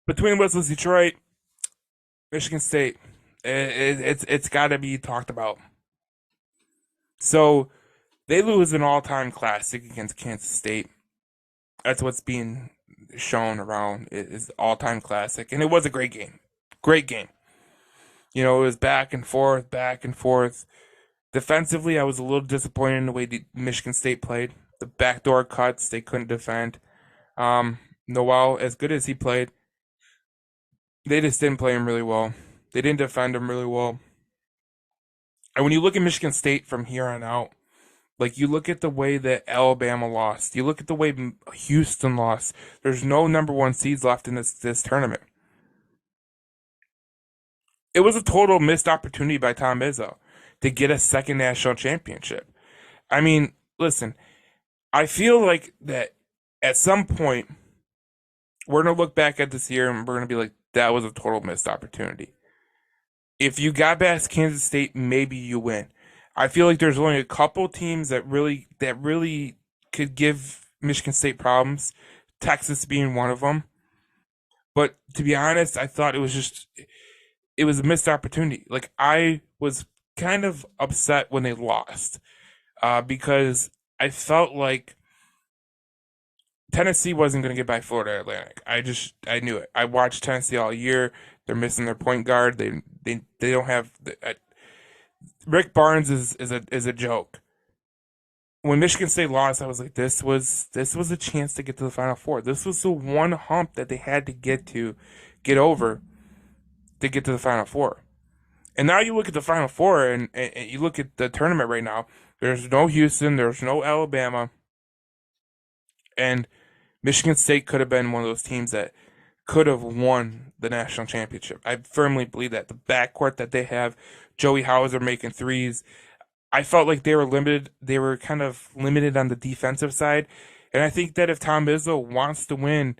Between Whistles, Detroit, Michigan State, it's got to be talked about. So they lose an all-time classic against Kansas State. That's what's being shown around is all-time classic, and it was a great game. Great game. It was back and forth, back and forth. Defensively, I was a little disappointed in the way Michigan State played. The backdoor cuts, they couldn't defend. Noel, as good as he played, they just didn't play him really well. They didn't defend him really well. And when you look at Michigan State from here on out, like you look at the way that Alabama lost, you look at the way Houston lost. There's no number one seeds left in this tournament. It was a total missed opportunity by Tom Izzo to get a second national championship. I mean, listen, I feel like that at some point we're gonna look back at this year and we're gonna be like, that was a total missed opportunity. If you got past Kansas State, maybe you win. I feel like there's only a couple teams that really could give Michigan State problems. Texas being one of them. But to be honest, I thought it was a missed opportunity. Like I was kind of upset when they lost because I felt like Tennessee wasn't going to get by Florida Atlantic. I knew it. I watched Tennessee all year. They're missing their point guard. They don't have Rick Barnes is a joke. When Michigan State lost, I was like, this was a chance to get to the Final Four. This was the one hump that they had to get over to get to the Final Four. And now you look at the Final Four and you look at the tournament right now. There's no Houston, there's no Alabama, and Michigan State could have been one of those teams that could have won the national championship. I firmly believe that. The backcourt that they have, Joey Hauser making threes, I felt like they were limited. They were kind of limited on the defensive side. And I think that if Tom Izzo wants to win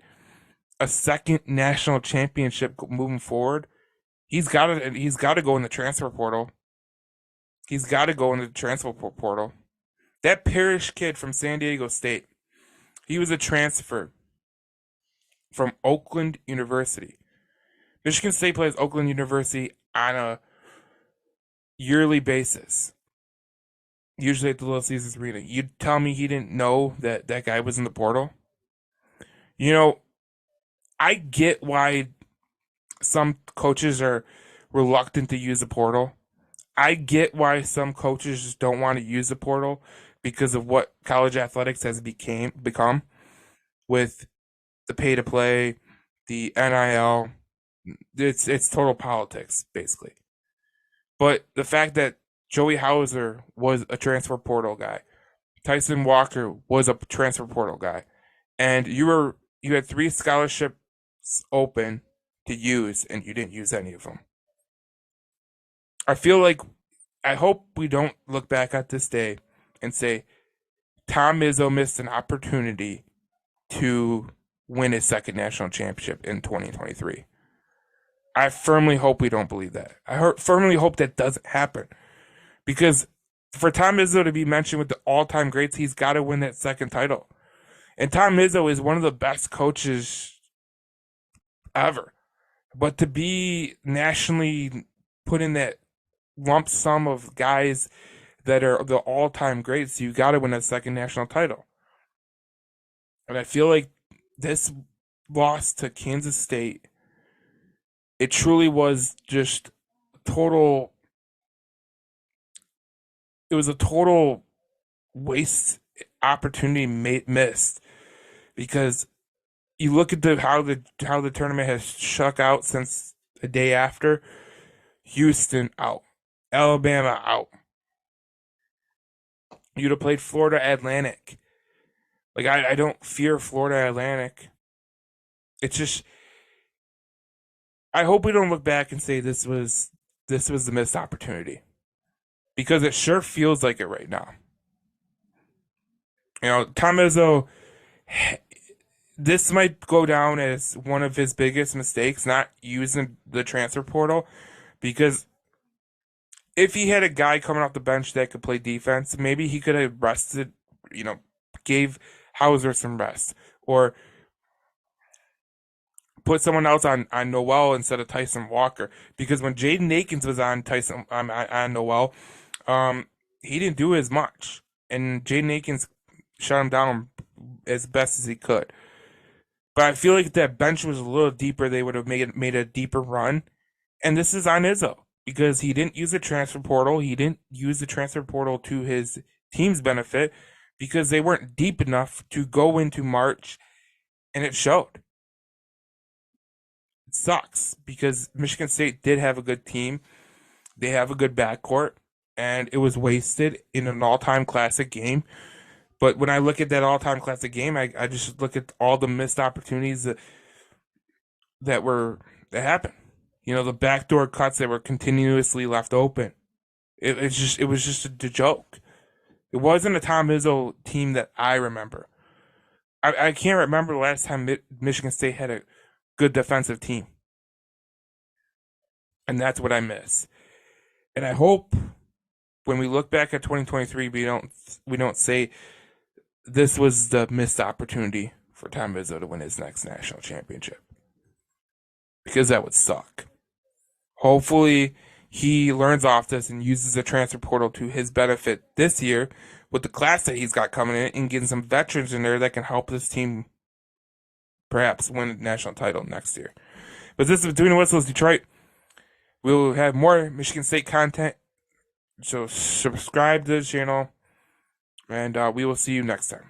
a second national championship moving forward, he's got to go in the transfer portal. He's got to go in the transfer portal. That Parrish kid from San Diego State, he was a transfer from Oakland University. Michigan State plays Oakland University on a yearly basis, usually at the Little Caesars Arena. You'd tell me he didn't know that that guy was in the portal? You know, I get why some coaches are reluctant to use the portal. I get why some coaches just don't want to use the portal because of what college athletics has become with the pay to play, the NIL. It's total politics basically. But the fact that Joey Hauser was a transfer portal guy, Tyson Walker was a transfer portal guy, and you had three scholarships open to use and you didn't use any of them. I feel like I hope we don't look back at this day and say Tom Izzo missed an opportunity to win his second national championship in 2023. I firmly hope we don't believe that. Firmly hope that doesn't happen because for Tom Izzo to be mentioned with the all-time greats, he's got to win that second title. And Tom Izzo is one of the best coaches ever. But to be nationally put in that lump sum of guys that are the all-time greats, you got to win that second national title. And I feel like this loss to Kansas State, it truly was just total. It was a total waste opportunity missed because you look at how the tournament has shook out since the day after. Houston out, Alabama out. You'd have played Florida Atlantic. Like I don't fear Florida Atlantic. It's just I hope we don't look back and say this was the missed opportunity because it sure feels like it right now. Tom Izzo, this might go down as one of his biggest mistakes, not using the transfer portal, because if he had a guy coming off the bench that could play defense, maybe he could have rested, gave Hauser some rest, or put someone else on Noel instead of Tyson Walker. Because when Jaden Akins was on on Noel, he didn't do as much, and Jaden Akins shut him down as best as he could. But I feel like if that bench was a little deeper, they would have made a deeper run. And this is on Izzo because he didn't use the transfer portal. He didn't use the transfer portal to his team's benefit because they weren't deep enough to go into March, and it showed. It sucks because Michigan State did have a good team. They have a good backcourt, and it was wasted in an all-time classic game. But when I look at that all-time classic game, I just look at all the missed opportunities that happened. You know, the backdoor cuts that were continuously left open. It was just a joke. It wasn't a Tom Izzo team that I remember. I can't remember the last time Michigan State had a good defensive team, and that's what I miss. And I hope when we look back at 2023, we don't say this was the missed opportunity for Tom Izzo to win his next national championship, because that would suck. Hopefully, he learns off this and uses the transfer portal to his benefit this year with the class that he's got coming in and getting some veterans in there that can help this team perhaps win a national title next year. But this is Between the Whistles Detroit. We'll have more Michigan State content, so subscribe to the channel, and we will see you next time.